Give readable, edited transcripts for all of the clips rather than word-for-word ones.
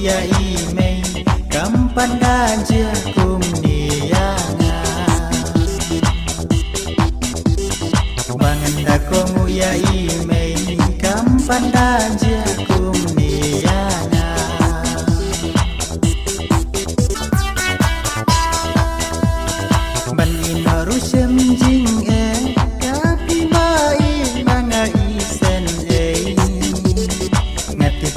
ya ime kampan ganja kum nianga Bangan dakongu ya ime kampan ganja kum nianga Ban inoru semjing tapi mai manga isen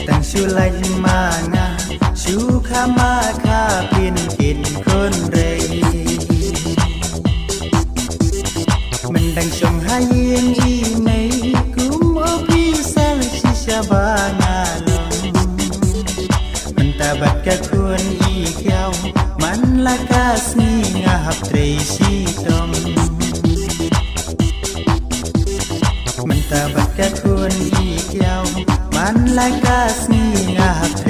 Tang sulai manga suka maka pin kun rei Mendang song hayeng imei kum ofisal sisa bangalong Mentabat ka kun ikiau man lakas ni ngahap trei sitong Mentabat ka kun ikiau man lakas ni ngahap